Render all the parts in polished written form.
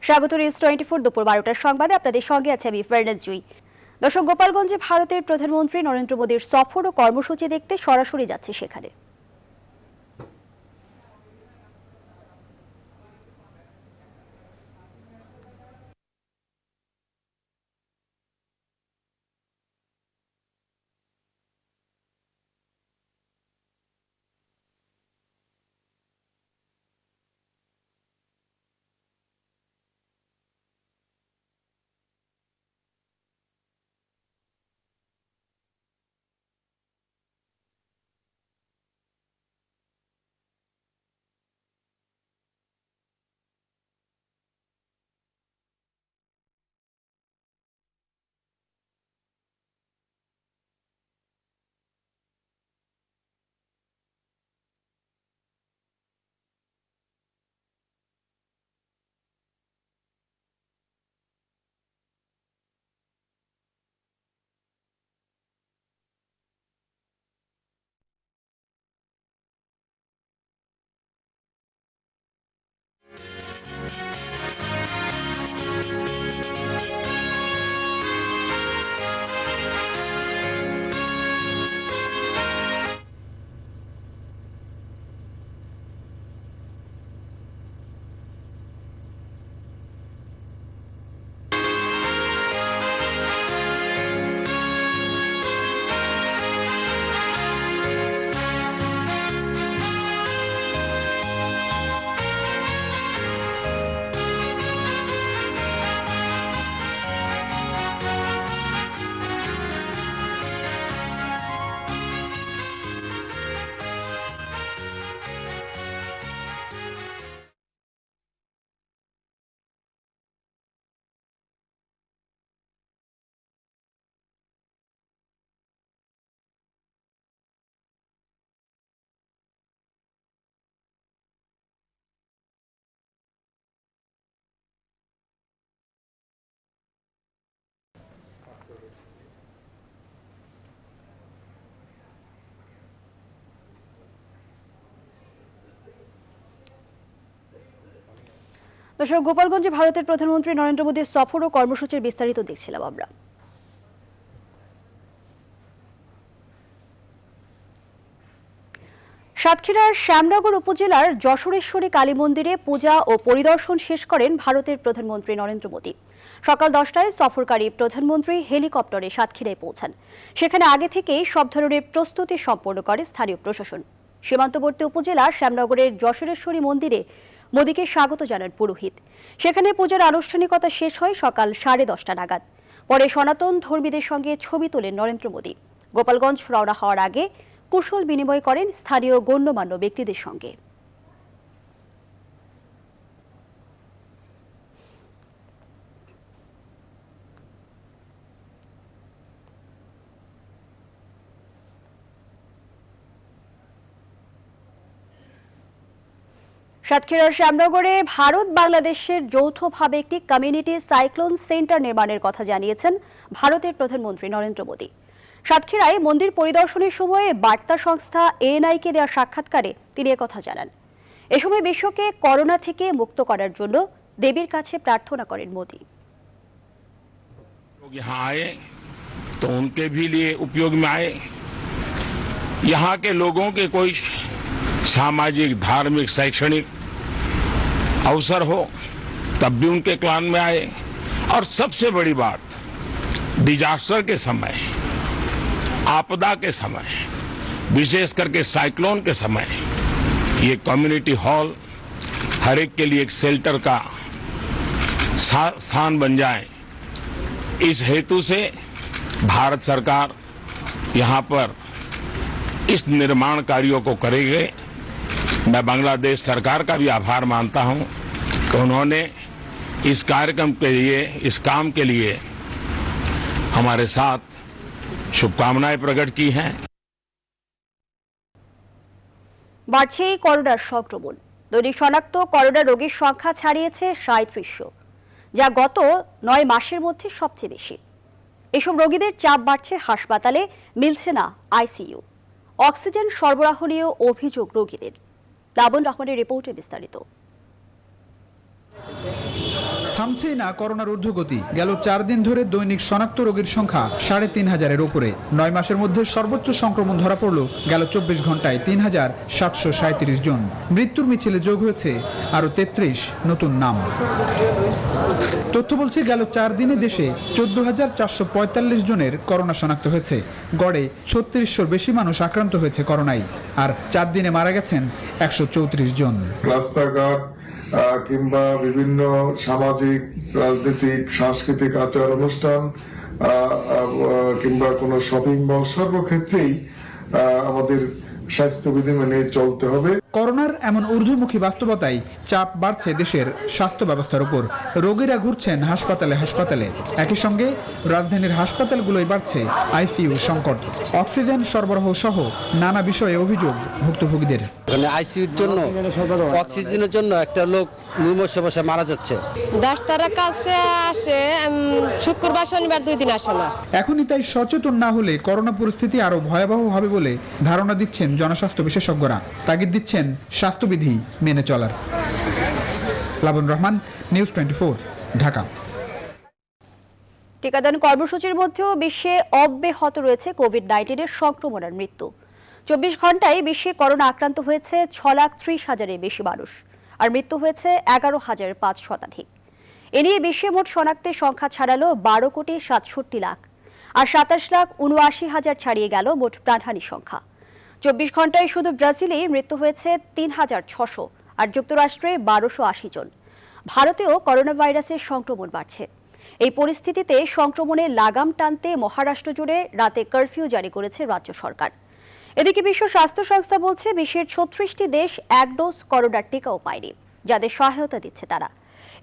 স্বাগত নিউজ 24 দুপুর 12টার সংবাদে আপনাদের সঙ্গে আছে আমি ফারনাজ জুই। দর্শক, গোপালগঞ্জে ভারতের প্রধানমন্ত্রী নরেন্দ্র মোদীর সফর ও কর্মসূচি দেখতে সরাসরি যাচ্ছে সেখানে। দর্শক, গোপালগঞ্জে ভারতের প্রধানমন্ত্রী নরেন্দ্র মোদীর সফর ও কর্মসূচির বিস্তারিত দেখছিলাম আমরা। সাতক্ষীরার শ্যামনগর উপজেলার যশোরেশ্বরী কালী মন্দিরে পূজা ও পরিদর্শন শেষ করেন ভারতের প্রধানমন্ত্রী নরেন্দ্র মোদী। সকাল 10টায় সফরকারী প্রধানমন্ত্রী হেলিকপ্টারে সাতক্ষীরায় পৌঁছান। সেখানে আগে থেকেই সব ধরনের প্রস্তুতি সম্পন্ন করে স্থানীয় প্রশাসন। সীমান্তবর্তী উপজেলা শ্যামনগরের যশোরেশ্বরী মন্দিরে মোদীকে স্বাগত জানান পুরোহিত। সেখানে পূজার আনুষ্ঠানিকতা শেষ হয় সকাল 10:30 নাগাদ। পরে সনাতন ধর্মীদের সঙ্গে ছবি তোলেন নরেন্দ্র মোদী। গোপালগঞ্জ রওনা হওয়ার আগে কুশল বিনিময় করেন স্থানীয় গণ্যমান্য ব্যক্তিদের সঙ্গে। সাতক্ষীরার শ্যামনগরে ভারত বাংলাদেশের যৌথভাবে একটি কমিউনিটি সাইক্লোন সেন্টার নির্মাণের কথা জানিয়েছেন ভারতের প্রধানমন্ত্রী নরেন্দ্র মোদী। সাতক্ষীরায় মন্দির পরিদর্শনের সময়ে বার্তা সংস্থা এএনআইকে দেওয়া সাক্ষাৎকারে তিনি একথা জানান। এ সময় বিশ্বকে করোনা থেকে মুক্ত করার জন্য দেবীর কাছে প্রার্থনা করেন মোদী। यहाँ आए तो उनके भी लिए उपयोग में आए, यहाँ के लोगों के कोई सामाजिक, धार्मिक, शैक्षणिक अवसर हो तब भी उनके क्लान में आए। और सबसे बड़ी बात, डिजास्टर के समय, आपदा के समय, विशेष करके साइक्लोन के समय, ये कम्युनिटी हॉल हर एक के लिए एक शेल्टर का स्थान बन जाए, इस हेतु से भारत सरकार यहाँ पर इस निर्माण कार्यों को करेगी। मैं बांग्लादेश सरकार का भी आभार मानता हूँ कि उन्होंने इस कार्यक्रम के लिए, इस काम के लिए हमारे साथ शुभकामनाएं प्रकट की हैं। বাড়ছে করোনার সংক্রমণ। দৈনিক শনাক্ত করোনা রোগীর সংখ্যা ছাড়িয়েছে 3700, যা গত 9 মাসের মধ্যে সবচেয়ে বেশি। এসব রোগীদের চাপ বাড়ছে, হাসপাতালে মিলছে না আইসিইউ। অক্সিজেন সরবরাহ নিয়েও অভিযোগ রোগীদের। লাবন রহমানের রিপোর্টে বিস্তারিত। থামছেই না করোনার ঊর্ধ্বগতি। গেল 4 দিন ধরে দৈনিক শনাক্ত রোগীর সংখ্যা 3,500-এর উপরে। 9 মাসের মধ্যে সর্বোচ্চ সংক্রমণ ধরা পড়ল গেল 24 ঘন্টায় 3,737 জন। মৃত্যুর মিছিলে যোগ হয়েছে আরো 33 নতুন নাম। তথ্য বলছে গেল 4 দিনে দেশে 14,445 জনের করোনা শনাক্ত হয়েছে। গড়ে 3600-র বেশি মানুষ আক্রান্ত হয়েছে করোনায়, আর 4 দিনে মারা গেছেন 134 জন। রাস্তাঘাট কিংবা বিভিন্ন সামাজিক, রাজনৈতিক, সাংস্কৃতিক আচার অনুষ্ঠান কিংবা কোনো শপিং মল, সর্বক্ষেত্রেই আমাদের স্বাস্থ্যবিধি মেনে চলতে হবে। করোনার এমন ঊর্ধ্বমুখী বাস্তবতায় চাপ বাড়ছে দেশের স্বাস্থ্য ব্যবস্থার উপর। রোগীরা ঘুরছেন হাসপাতালে হাসপাতালে। একই সঙ্গে রাজধানীর হাসপাতালগুলোয় বাড়ছে আইসিইউ সংকট। অক্সিজেন সরবরাহ সহ নানা বিষয়ে অভিযোগ ভুক্তভোগীদের। আইসিইউর জন্য, অক্সিজেনের জন্য একটা লোক মুমূর্ষু বসে মারা যাচ্ছে। ডাক্তারের কাছে আসে শুক্রবার শনিবার 2 দিন আসে না। এখনই তাই সচেতন না হলে করোনা পরিস্থিতি আরো ভয়াবহ হবে বলে ধারণা দিচ্ছেন জনস্বাস্থ্য বিশেষজ্ঞরা। তাগিদ দিচ্ছেন স্বাস্থ্যবিধি মেনে চলার। লাবন রহমান, নিউজ 24, ঢাকা। টিকাদান কর্মসূচির মধ্যেও বিশ্বে অব্যাহত রয়েছে কোভিড-19 সংক্রমণের মৃত্যু। 24 ঘন্টায় বিশ্বে করোনা আক্রান্ত হয়েছে 6,30,000-এর বেশি মানুষ, আর মৃত্যু হয়েছে 11,500 শতাধিক। এ নিয়ে বিশ্বে মোট শনাক্তের সংখ্যা ছাড়ালো 12,67,00,000, আর 27,79,000 ছাড়িয়ে গেল মোট প্রাণহানির সংখ্যা। 24 ঘন্টায় শুধু ব্রাজিলে মৃত্যু হয়েছে 3,600, আর যুক্তরাষ্ট্রে 1,280 জন। ভারতেও করোনা ভাইরাসের সংক্রমণ বাড়ছে। এই পরিস্থিতিতে সংক্রমণের লাগাম টানতে মহারাষ্ট্র জুড়ে রাতে কারফিউ জারি করেছে রাজ্য সরকার। এদিকে বিশ্ব স্বাস্থ্য সংস্থা বলছে বিশ্বের 36টি দেশ 1 ডোজ করোনার টিকাও পায়নি, যাদের সহায়তা দিচ্ছে তারা।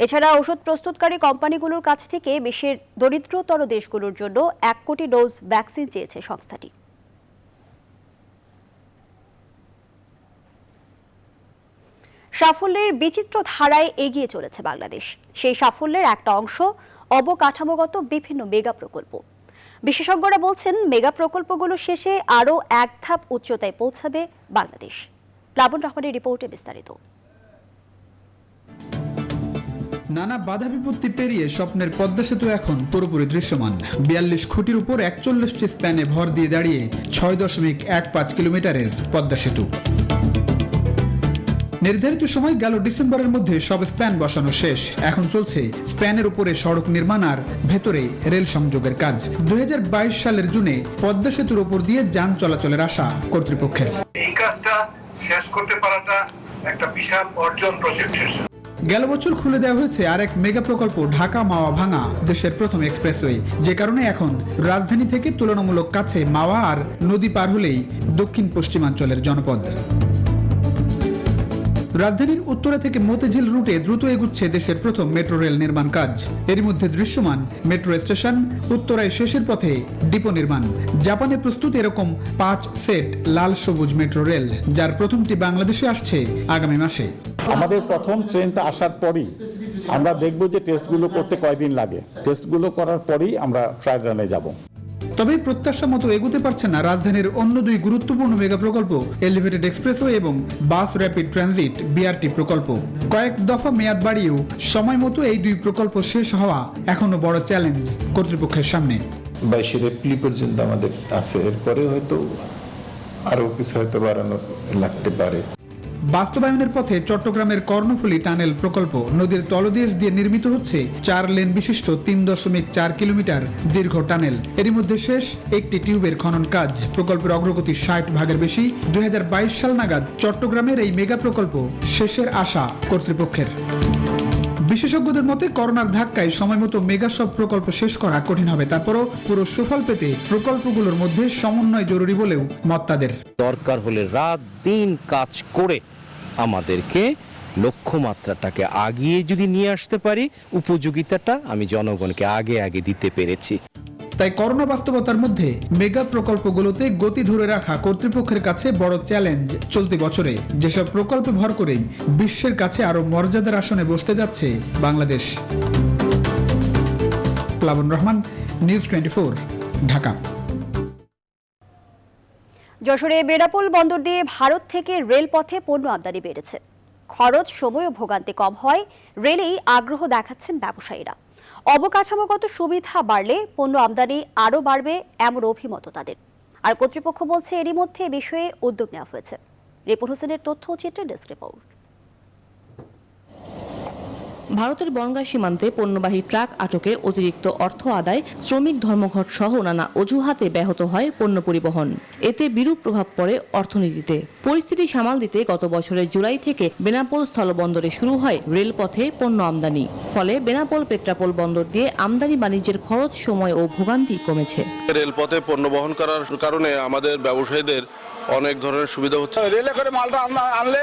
এছাড়া ওষুধ প্রস্তুতকারী কোম্পানিগুলোর কাছ থেকে বিশ্বের দরিদ্রতর দেশগুলোর জন্য 1 কোটি ডোজ ভ্যাকসিন চেয়েছে সংস্থাটি। সাফল্যের বিচিত্র ধারায় এগিয়ে চলেছে বাংলাদেশ। সেই সাফল্যের একটা অংশ অবকাঠামোগত বিভিন্ন মেগা প্রকল্প। বিশেষজ্ঞরা বলছেন মেগা প্রকল্পগুলো শেষে আরও 1 ধাপ উচ্চতায় পৌঁছাবে বাংলাদেশ। লাবন রহমানের রিপোর্টে বিস্তারিত। নানা বাধা বিপত্তি পেরিয়ে স্বপ্নের পদ্মা সেতু এখন পুরোপুরি দৃশ্যমান। 42 খুঁটির উপর 41টি স্প্যানে ভর দিয়ে দাঁড়িয়ে 6.15 কিলোমিটারের পদ্মা সেতু। নির্ধারিত সময় গেল ডিসেম্বরের মধ্যে সব স্প্যান বসানো শেষ। এখন চলছে স্প্যানের উপরে সড়ক নির্মাণ আর ভেতরে রেল সংযোগের কাজ। 2022 সালের জুনে পদ্মা সেতুর উপর দিয়ে যান চলাচলের আশা কর্তৃপক্ষের। এই কাজটা শেষ করতে পারাটা একটা বিশাল অর্জন প্রজেক্টের। গেল বছর খুলে দেওয়া হয়েছে আরেক মেগা প্রকল্প ঢাকা মাওয়া ভাঙা, দেশের প্রথম এক্সপ্রেসওয়ে। যে কারণে এখন রাজধানী থেকে তুলনামূলক কাছে মাওয়া আর নদী পার হলেই দক্ষিণ পশ্চিমাঞ্চলের জনপদ। রাজধানীর উত্তরা থেকে মতিঝিল রুটে দ্রুত এগুচ্ছে দেশের প্রথম মেট্রো রেল নির্মাণ কাজ। এর মধ্যে দৃশ্যমান মেট্রো স্টেশন, উত্তরায় শেষের পথে ডিপো নির্মাণ। জাপানে প্রস্তুত এরকম 5 সেট লাল সবুজ মেট্রো রেল, যার প্রথমটি বাংলাদেশে আসছে আগামী মাসে। আমাদের প্রথম ট্রেনটা আসার পরই আমরা দেখব যে টেস্টগুলো করতে কয়দিন লাগে। টেস্টগুলো করার পরেই আমরা ট্রায়াল রানে যাব। তবে প্রত্যাশা মতো এগোতে পারছে না রাজধানীর অন্য 2 গুরুত্বপূর্ণ মেগা প্রকল্প, এলিভেটেড এক্সপ্রেসওয়ে এবং বাস র্যাপিড ট্রানজিট বিআরটি প্রকল্প। কয়েক দফা মেয়াদ বাড়িয়েও সময় মতো এই 2 প্রকল্প শেষ হওয়া এখনো বড় চ্যালেঞ্জ কর্তৃপক্ষের সামনে। 22 এপ্রিল পর্যন্ত আমাদের আছে, এরপরে হয়তো আরো কিছু হয়তো বাড়ানো লাগতে পারে। বাস্তবায়নের পথে চট্টগ্রামের কর্ণফুলী টানেল প্রকল্প। নদীর তলদেশ দিয়ে নির্মিত হচ্ছে 4 লেন বিশিষ্ট 3.4 কিলোমিটার দীর্ঘ টানেল। এরই মধ্যে শেষ একটি টিউবের খনন কাজ। প্রকল্পের অগ্রগতি 60% বেশি। 2022 সাল নাগাদ চট্টগ্রামের এই মেগা প্রকল্প শেষের আশা কর্তৃপক্ষের। বিশেষজ্ঞদের মতে করোনার ধাক্কায় সময়মতো মেগা সব প্রকল্প শেষ করা কঠিন হবে। তারপরও পুরো সুফল পেতে প্রকল্পগুলোর মধ্যে সমন্বয় জরুরি বলেও মত তাদের। দরকার হলে রাত দিন কাজ করে আমাদেরকে লক্ষ্যমাত্রাটাকে আগিয়ে যদি নিয়ে আসতে পারি, উপযোগিতাটা আমি জনগণকে আগে দিতে পেরেছি। তাই করোনা বাস্তবতার মধ্যে মেগা প্রকল্পগুলোতে গতি ধরে রাখা কর্তৃপক্ষের কাছে বড় চ্যালেঞ্জ। চলতি বছরে যেসব প্রকল্পে ভর করেই বিশ্বের কাছে আরো মর্যাদার আসনে বসতে যাচ্ছে বাংলাদেশ। লাবন রহমান, নিউজ 24, ঢাকা। যশোরে বেনাপোল বন্দর দিয়ে ভারত থেকে রেলপথে পণ্য আমদানি বেড়েছে। খরচ, সময় ও ভোগান্তি কম হয় রেলেই আগ্রহ দেখাচ্ছেন ব্যবসায়ীরা। অবকাঠামোগত সুবিধা বাড়লে পণ্য আমদানি আরও বাড়বে এমন অভিমত তাদের। আর কর্তৃপক্ষ বলছে এরই মধ্যে এ বিষয়ে উদ্যোগ নেওয়া হয়েছে। রিপন হোসেনের তথ্য ও চিত্রে ডেস্ক রিপোর্ট। ভারতের বনগাঁ সীমান্তে পণ্যবাহী ট্রাক আটকে অতিরিক্ত অর্থ আদায়, শ্রমিক ধর্মঘট সহ নানা অজুহাতে ব্যাহত হয় পণ্য পরিবহন। এতে বিরূপ প্রভাব পড়ে অর্থনীতিতে। পরিস্থিতি সামাল দিতে গত বছরের জুলাই থেকে বেনাপোল স্থলবন্দরে শুরু হয় রেলপথে পণ্য আমদানি। ফলে বেনাপোল পেট্রাপোল বন্দর দিয়ে আমদানি বাণিজ্যের খরচ, সময় ও ভোগান্তি কমেছে। রেলপথে পণ্য বহন করার কারণে আমাদের ব্যবসায়ীদের অনেক ধরনের সুবিধা হচ্ছে। রেলে করে মালটা আনলে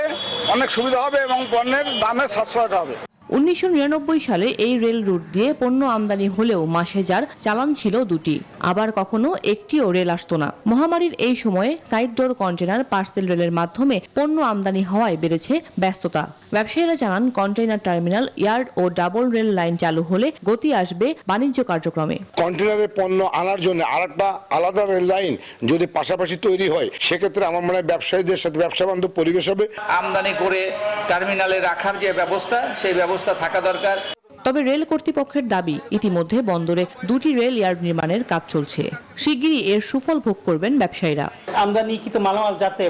অনেক সুবিধা হবে এবং পণ্যের দামে সাশ্রয় হবে। 1999 সালে এই রেল রুট দিয়ে পণ্য আমদানি হলেও মাসে যার চালান ছিল দুটি, আবার কখনো একটিও রেল আসতো না। মহামারীর এই সময়ে সাইড ডোর কন্টেনার পার্সেল রেলের মাধ্যমে পণ্য আমদানি হওয়ায় বেড়েছে ব্যস্ততা। ব্যবসায়ীরা জানান, container terminal, yard O double rail line চালু হলে গতি আসবে বাণিজ্য কার্যক্রমে। কন্টেনারের পণ্য আনার জন্য আরেকটা আলাদা রেল লাইন যদি পাশাপাশি তৈরি হয়, সেক্ষেত্রে আমার মনে হয় ব্যবসায়ীদের সাথে ব্যবসা বান্ধব পরিবেশ হবে। আমদানি করে টার্মিনালে রাখার যে ব্যবস্থা, সেই ব্যবস্থা থাকা দরকার। তবে রেল কর্তৃপক্ষের দাবি, ইতিমধ্যে বন্দরে দুটি রেল ইয়ার্ড নির্মাণের কাজ চলছে। শিগগিরই এর সুফল ভোগ করবেন ব্যবসায়ীরা। আমদানিকৃত মালামাল যাতে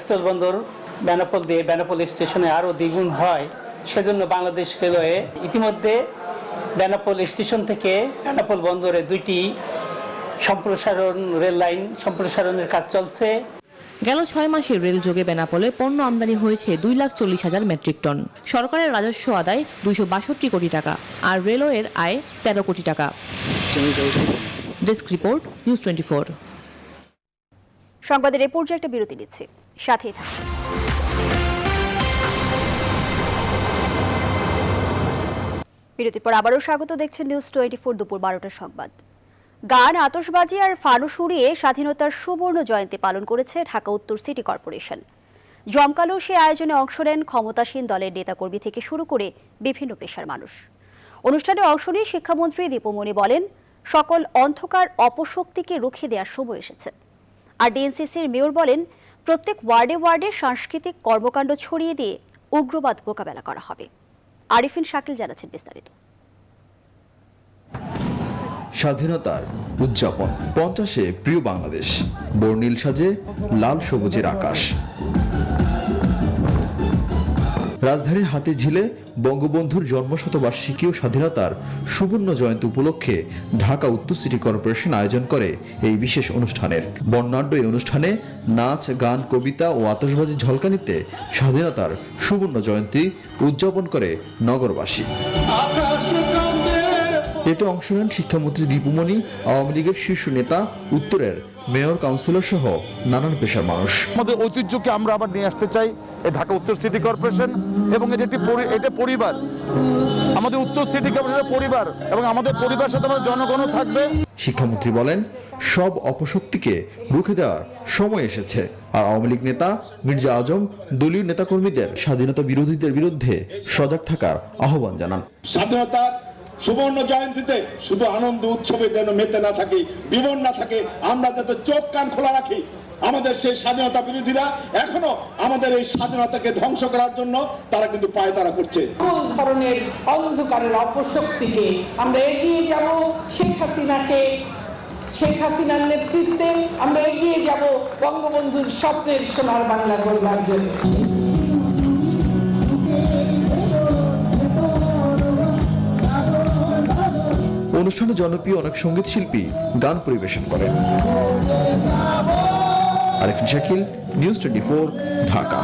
স্থলবন্দর বেনাপোল দিয়ে বেনাপোল স্টেশনে আরও দ্বিগুণ হয়, সেজন্য বাংলাদেশ রেলওয়ে ইতিমধ্যে বেনাপোল স্টেশন থেকে বেনাপোল বন্দরে দুইটি সম্প্রসারণ রেল লাইন সম্প্রসারণের কাজ চলছে। গেল 6 মাসে রেল যোগে বেনাপোলে পণ্য আমদানি হয়েছে 2,40,000 মেট্রিক টন। সরকারের রাজস্ব আদায় 262 কোটি টাকা, আর রেলওয়ের আয় 13 কোটি টাকা। Desk report, news 24। সংবাদের এই পর্যায়ে একটা বিরতি নিচ্ছি, সাথেই থাকুন। বিরতির পর আবারও স্বাগত, দেখছেন নিউজ 24 দুপুর 12টার সংবাদ। গান, আতশবাজি আর ফানুস উড়িয়ে স্বাধীনতার সুবর্ণ জয়ন্তী পালন করেছে ঢাকা উত্তর সিটি কর্পোরেশন। জমকালো সে আয়োজনে অংশ নেন ক্ষমতাসীন দলের নেতাকর্মী থেকে শুরু করে বিভিন্ন পেশার মানুষ। অনুষ্ঠানে অংশ নিয়ে শিক্ষামন্ত্রী দীপুমণি বলেন, সকল অন্ধকার অপশক্তিকে রুখে দেওয়ার সময় এসেছে। আর ডিএনসিসির মেয়র বলেন, প্রত্যেক ওয়ার্ডে ওয়ার্ডে সাংস্কৃতিক কর্মকাণ্ড ছড়িয়ে দিয়ে উগ্রবাদ মোকাবেলা করা হবে। আরিফিন শাকিল জানাচ্ছেন বিস্তারিত। স্বাধীনতার উদযাপন 50-এ প্রিয় বাংলাদেশ, বর্ণিল সাজে লাল সবুজের আকাশ। রাজধানীর হাতিঝিলে বঙ্গবন্ধুর জন্মশতবার্ষিকী ও স্বাধীনতার সুবর্ণ জয়ন্তী উপলক্ষে ঢাকা উত্তর সিটি কর্পোরেশন আয়োজন করে এই বিশেষ অনুষ্ঠানের। বর্ণাঢ্য এই অনুষ্ঠানে নাচ, গান, কবিতা ও আতশবাজি ঝলকানিতে স্বাধীনতার সুবর্ণ জয়ন্তী উদযাপন করে নগরবাসী। এতে অংশ নেন শিক্ষামন্ত্রী দীপুমণি, আওয়ামী লীগের শীর্ষ নেতা, উত্তরের মেয়র, কাউন্সিলর সহ নানান পেশার মানুষ। আমাদের ঐতিহ্যকে আমরা আবার নিয়ে আসতে চাই এই ঢাকা উত্তর সিটি কর্পোরেশন, এবং এটা পরিবার, আমাদের উত্তর সিটি কর্পোরেশনের পরিবার, এবং আমাদের পরিবার সাথে আমাদের জনগণও থাকবে। শিক্ষামন্ত্রী বলেন, সব অপশক্তিকে রুখে দেওয়ার সময় এসেছে। আর আওয়ামী লীগ নেতা মির্জা আজম দলীয় নেতাকর্মীদের স্বাধীনতা বিরোধীদের বিরুদ্ধে সজাগ থাকার আহ্বান জানান। স্বাধীনতা সুবর্ণ জয়ন্তীতে শুধু আনন্দ উৎসবে যেন মেতে না থাকি, বিমন না থাকে, আমরা যাতে চোখ কান খোলা রাখি। আমাদের সেই স্বাধীনতা বিরোধীরা এখনো আমাদের এই স্বাধীনতাকে ধ্বংস করার জন্য তারা কিন্তু পায়তারা করছে। কোন ধরনের অন্ধকারের অপশক্তিকে আমরা এগিয়ে যাব, শেখ হাসিনার নেতৃত্বে আমরা এগিয়ে যাব বঙ্গবন্ধুর স্বপ্নের সোনার বাংলা গড়বার জন্য। অনুষ্ঠানে জনপ্রিয় অনেক সঙ্গীত শিল্পী গান পরিবেশন করেন। আরিফিন শাকিল, নিউজ 24, ঢাকা।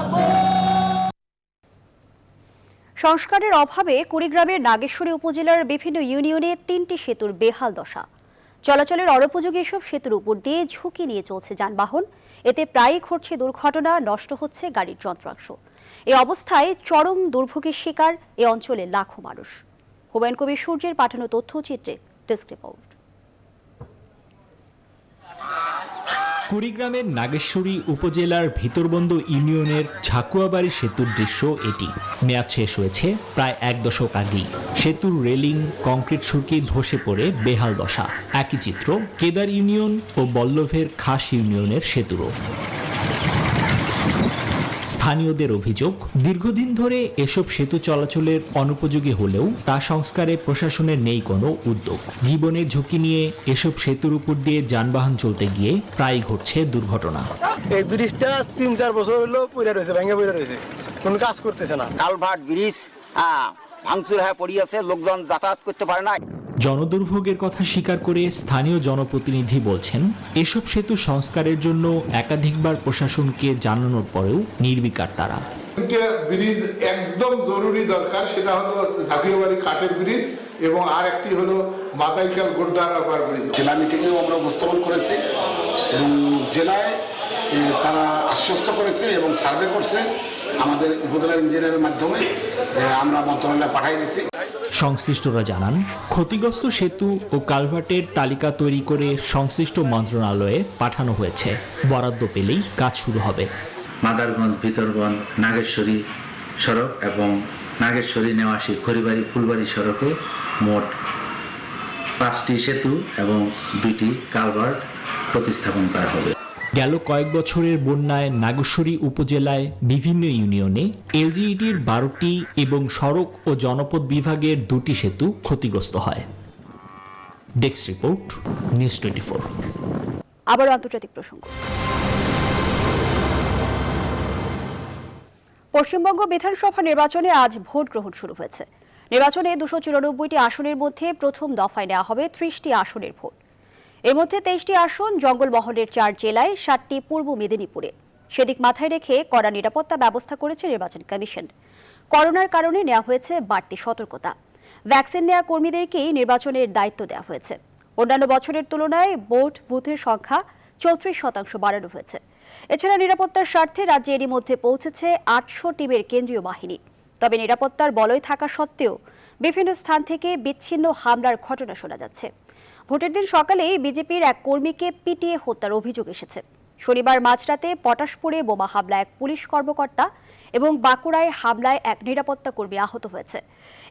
সংস্কারের অভাবে কুড়িগ্রামের নাগেশ্বরী উপজেলার বিভিন্ন ইউনিয়নে 3টি সেতুর বেহাল দশা। চলাচলের অনুপযোগী এসব সেতুর উপর দিয়ে ঝুঁকি নিয়ে চলছে যানবাহন। এতে প্রায়ই ঘটছে দুর্ঘটনা, নষ্ট হচ্ছে গাড়ির যন্ত্রাংশ। এই অবস্থায় চরম দুর্ভোগের শিকার এ অঞ্চলের লাখো মানুষ। হুমায়ুন কবির সূর্যের পাঠানো তথ্যচিত্রে ডেস্ক রিপোর্ট। কুড়িগ্রামের নাগেশ্বরী উপজেলার ভিতরবন্দ ইউনিয়নের ঝাকুয়াবাড়ি সেতুর দৃশ্য এটি। মেয়াদ শেষ হয়েছে প্রায় 1 দশক আগেই। সেতুর রেলিং, কংক্রিট সুরকি ধসে পড়ে বেহাল দশা। একই চিত্র কেদার ইউনিয়ন ও বল্লভের খাস ইউনিয়নের সেতুরও। স্থানীয়দের অভিযোগ, দীর্ঘদিন ধরে এসব সেতু চলাচলের অনুপযোগী হলেও তা সংস্কারে প্রশাসনের নেই কোনো উদ্যোগ। জীবনের ঝুঁকি নিয়ে এসব সেতুর উপর দিয়ে যানবাহন চলতে গিয়ে প্রায় ঘটছে দুর্ঘটনা। এই ব্রিজটা 3-4 বছর হলো পড়ে রয়েছে, ভেঙে পড়ে রয়েছে, কোনো কাজ করতেছে না। কালভার্ট ব্রিজ ভাঙচুর হয়ে পড়ে আছে, লোকজন যাতায়াত করতে পারে না। জনদুর্ভোগের কথা স্বীকার করে স্থানীয় জনপ্রতিনিধি বলছেন, এসব সেতু সংস্কারের জন্য একাধিকবার প্রশাসনকে জানানোর পরেও নির্বিকার তারা। ব্রিজ একদম জরুরি দরকার, সেটা হলো ঝাঁপিয়াবাড়ি কাঠের ব্রিজ এবং আর একটি হলো মাদাইখাল গোড্ডার ব্রিজ। জেলা মিটিংয়েও আমরা উপস্থাপন করেছি এবং জেলায় তারা আশ্বস্ত করেছে এবং সার্ভে করছে, আমাদের উপজেলা ইঞ্জিনিয়ারের মাধ্যমে আমরা মন্ত্রণালয়ে পাঠিয়ে দিচ্ছি। সংশ্লিষ্টরা জানান, ক্ষতিগ্রস্ত সেতু ও কালভার্টের তালিকা তৈরি করে সংশ্লিষ্ট মন্ত্রণালয়ে পাঠানো হয়েছে। বরাদ্দ পেলেই কাজ শুরু হবে। মাদারগঞ্জ, ভিতরগঞ্জ, নাগেশ্বরী সড়ক এবং নাগেশ্বরী, নেওয়াশী, খড়িবাড়ি, ফুলবাড়ি সড়কে মোট 5টি সেতু এবং 2টি কালভার্ট প্রতিস্থাপন করা হবে। গেল কয়েক বছরের বন্যায় নাগেশ্বরী উপজেলায় বিভিন্ন ইউনিয়নে এলজিইডির 12টি এবং সড়ক ও জনপদ বিভাগের 2টি সেতু ক্ষতিগ্রস্ত হয়। Desk report, news 24। আবার আন্তর্জাতিক প্রসঙ্গ। পশ্চিমবঙ্গ বিধানসভা নির্বাচনে আজ ভোট গ্রহণ শুরু হয়েছে। নির্বাচনে 294টি আসনের মধ্যে প্রথম দফায় নেওয়া হবে 30টি আসনের ভোট। এর মধ্যে 23টি আসন জঙ্গলমহলের 4 জেলায়, 7টি পূর্ব মেদিনীপুরে। সেদিক মাথায় রেখে কড়া নিরাপত্তা ব্যবস্থা করেছে নির্বাচন কমিশন। করোনার কারণে নেওয়া হয়েছে বাড়তি সতর্কতা। ভ্যাকসিন নেওয়া কর্মীদেরকেই নির্বাচনের দায়িত্ব দেওয়া হয়েছে। অন্যান্য বছরের তুলনায় ভোট বুথের সংখ্যা 34% বাড়ানো হয়েছে। এছাড়া নিরাপত্তার স্বার্থে রাজ্যে এরই মধ্যে পৌঁছেছে 800 টিমের কেন্দ্রীয় বাহিনী। তবে নিরাপত্তার বলয় থাকা সত্ত্বেও বিভিন্ন স্থান থেকে বিচ্ছিন্ন হামলার ঘটনা শোনা যাচ্ছে। ভোটের দিন সকালে বিজেপির এক কর্মীকে পিটিয়ে হত্যার অভিযোগ এসেছে। শনিবার মাঝরাতে পটাশপুরে বোমা হামলায় এক পুলিশ কর্মকর্তা এবং বাঁকুড়ায় হামলায় এক নিরাপত্তা কর্মী আহত হয়েছে।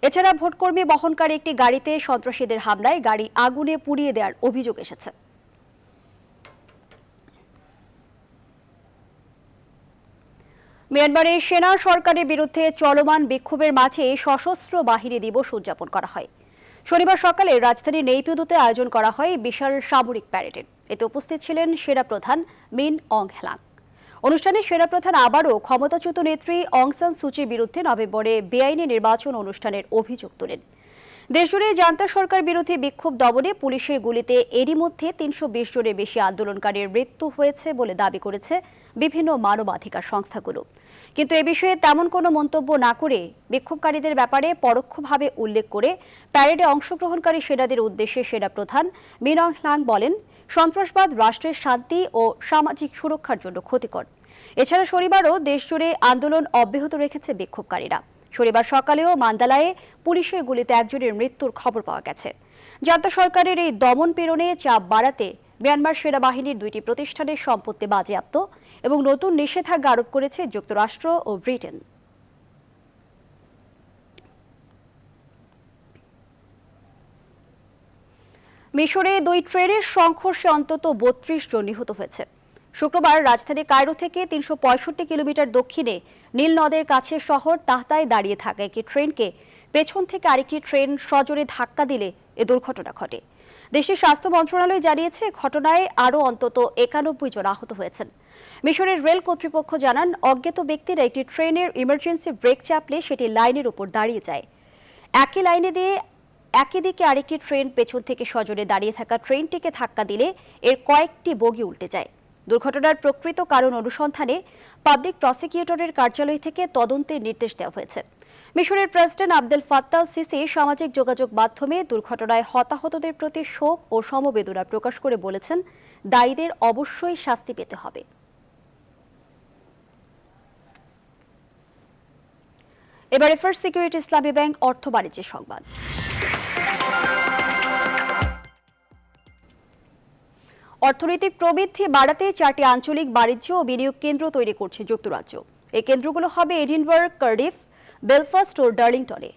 এছাড়া ভোটকর্মী বহনকারী একটি গাড়িতে সন্ত্রাসীদের হামলায় গাড়ি আগুনে পুড়িয়ে দেওয়ার অভিযোগ এসেছে। মিয়ানমারে সেনা সরকারের বিরুদ্ধে চলমান বিক্ষোভের মাঝে সশস্ত্র বাহিনী দিবস উদযাপন করা হয়। শনিবার সকালে রাজধানীর নেইপিদোতে আয়োজন করা হয় বিশাল সামরিক প্যারেডের। এতে উপস্থিত ছিলেন সেনাপ্রধান মিন অং হ্লাং। অনুষ্ঠানে সেনাপ্রধান আবারও ক্ষমতাচ্যুত নেত্রী অং সান সুচির বিরুদ্ধে নভেম্বরে বেআইনি নির্বাচন অনুষ্ঠানের অভিযোগ তোলেন। দেশজুড়ে জান্তা সরকার বিরোধী বিক্ষোভ দমনে পুলিশের গুলিতে এরই মধ্যে 320 জনের বেশি আন্দোলনকারীর মৃত্যু হয়েছে বলে দাবি করেছে বিভিন্ন মানবাধিকার সংস্থাগুলো। কিন্তু এ বিষয়ে তেমন কোনো মন্তব্য না করে বিক্ষোভকারীদের ব্যাপারে পরোক্ষভাবে উল্লেখ করে প্যারেডে অংশগ্রহণকারী সেনাদের উদ্দেশ্যে সেনাপ্রধান মিন অং হ্লাং বলেন, সন্ত্রাসবাদ রাষ্ট্রের শান্তি ও সামাজিক সুরক্ষার জন্য ক্ষতিকর। এছাড়া শনিবারও দেশজুড়ে আন্দোলন অব্যাহত রেখেছে বিক্ষোভকারীরা। শনিবার সকালেও মান্দালায়ে পুলিশের গুলিতে একজনের মৃত্যুর খবর পাওয়া গেছে। জান্তা সরকারের এই দমন পীড়নে চাপ বাড়াতে মিয়ানমার সেনাবাহিনীর 2টি প্রতিষ্ঠানের সম্পত্তি বাজেয়াপ্ত এবং নতুন নিষেধাজ্ঞা আরোপ করেছে যুক্তরাষ্ট্র ও ব্রিটেন। মিশরে 2 ট্রেনের সংঘর্ষে অন্তত 32 জন নিহত হয়েছে। শুক্রবার রাজধানী কায়রো থেকে 365 কিলোমিটার দক্ষিণে নীল নদের কাছে শহর তাহতায় দাঁড়িয়ে থাকা একটি ট্রেনকে পেছন থেকে আরেকটি ট্রেন সজোরে ধাক্কা দিলে এ দুর্ঘটনা ঘটে। দেশটির স্বাস্থ্য মন্ত্রণালয় জানিয়েছে, ঘটনায় আরও অন্তত 91 জন আহত হয়েছেন। মিশরের রেল কর্তৃপক্ষ জানান, অজ্ঞাত ব্যক্তিরা একটি ট্রেনের ইমার্জেন্সি ব্রেক চাপলে সেটি লাইনের উপর দাঁড়িয়ে যায়। একই লাইনে দিয়ে একই দিকে আরেকটি ট্রেন পেছন থেকে সজোরে দাঁড়িয়ে থাকা ট্রেনটিকে ধাক্কা দিলে এর কয়েকটি বগি উল্টে যায়। দুর্ঘটনার প্রকৃত কারণ অনুসন্ধানে পাবলিক প্রসিকিউটরের কার্যালয় থেকে তদন্তের নির্দেশ দেওয়া হয়েছে। মিশরের প্রেসিডেন্ট আবদেল ফাত্তাহ সিসি সামাজিক যোগাযোগ মাধ্যমে দুর্ঘটনায় হতাহতদের প্রতি শোক ও সমবেদনা প্রকাশ করে বলেছেন, দায়ীদের অবশ্যই শাস্তি পেতে হবে। এবারে ফার্স্ট সিকিউরিটি ইসলামী ব্যাংক অর্থ বাণিজ্যের সংবাদ। অর্থনৈতিক প্রবৃদ্ধি বাড়াতে 4টি আঞ্চলিক বাণিজ্য ও বিনিয়োগ কেন্দ্র তৈরি করছে যুক্তরাজ্য। এই কেন্দ্রগুলো হবে এডিনবার্গ, কার্ডিফ, বেলফাস্ট ও ডার্লিংটনে।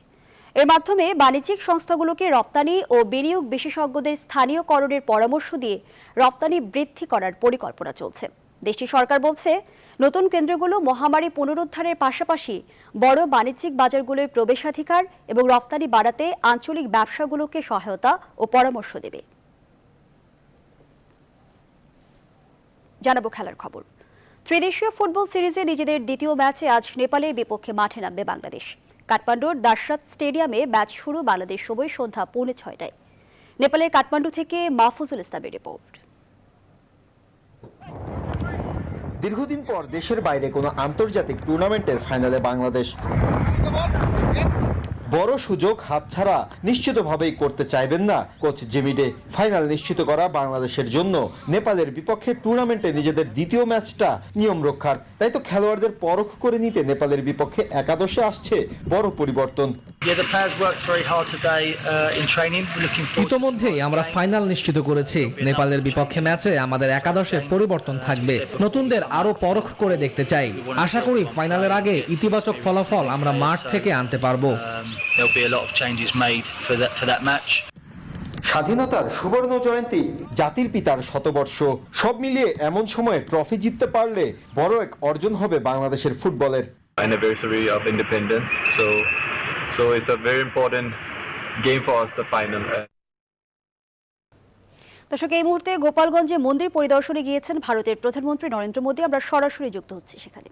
এর মাধ্যমে বাণিজ্যিক সংস্থাগুলোকে রপ্তানি ও বিনিয়োগ বিশেষজ্ঞদের স্থানীয়করণের পরামর্শ দিয়ে রপ্তানি বৃদ্ধি করার পরিকল্পনা চলছে। দেশটির সরকার বলছে, নতুন কেন্দ্রগুলো মহামারী পুনরুদ্ধারের পাশাপাশি বড় বাণিজ্যিক বাজারগুলোর প্রবেশাধিকার এবং রপ্তানি বাড়াতে আঞ্চলিক ব্যবসাগুলোকে সহায়তা ও পরামর্শ দেবে। জানাবো খেলার খবর। ত্রিদেশীয় ফুটবল সিরিজে নিজেদের দ্বিতীয় ম্যাচে আজ নেপালের বিপক্ষে মাঠে নামবে বাংলাদেশ। কাঠমান্ডুর দাশরথ স্টেডিয়ামে ম্যাচ শুরু বাংলাদেশ সময় সন্ধ্যা 6:45। নেপালের কাঠমান্ডু থেকে মাহফুজুল ইসলামের রিপোর্ট। দীর্ঘদিন পর দেশের বাইরে কোনো আন্তর্জাতিক টুর্নামেন্টের ফাইনালে বাংলাদেশ। বড় সুযোগ হাতছাড়া নিশ্চিতভাবেই করতে চাইবেন না কোচ জেমিডে। ফাইনাল নিশ্চিত করা বাংলাদেশের জন্য নেপালের বিপক্ষে টুর্নামেন্টে নিজেদের দ্বিতীয় ম্যাচটা নিয়ম রক্ষার। তাই তো খেলোয়াড়দের পরখ করে নিতে নেপালের বিপক্ষে একাদশে আসছে বড় পরিবর্তন। ইতোমধ্যেই আমরা ফাইনাল নিশ্চিত করেছি। নেপালের বিপক্ষে ম্যাচে আমাদের একাদশে পরিবর্তন থাকবে। নতুনদের আরো পরখ করে দেখতে চাই। আশা করি ফাইনালের আগে ইতিবাচক ফলাফল আমরা মাঠ থেকে আনতে পারবো। স্বাধীনতার সুবর্ণ জয়ন্তী, জাতির পিতার শতবর্ষ, সব মিলিয়ে এমন সময়ে ট্রফি জিততে পারলে বড় এক অর্জন হবে বাংলাদেশের ফুটবলের। Anniversary of independence, so it's a very important game for us, the final. দর্শক, এই মুহূর্তে গোপালগঞ্জে মন্দির পরিদর্শনে গিয়েছেন ভারতের প্রধানমন্ত্রী নরেন্দ্র মোদী। আমরা সরাসরি যুক্ত হচ্ছি সেখানে।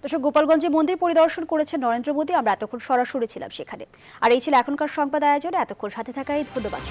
দর্শক, গোপালগঞ্জে মন্দির পরিদর্শন করেছেন নরেন্দ্র মোদী। আমরা এতক্ষণ সরাসরি ছিলাম সেখানে। আর এই ছিল এখনকার সংবাদ আয়োজনে। এতক্ষণ সাথে থাকায় ধন্যবাদ।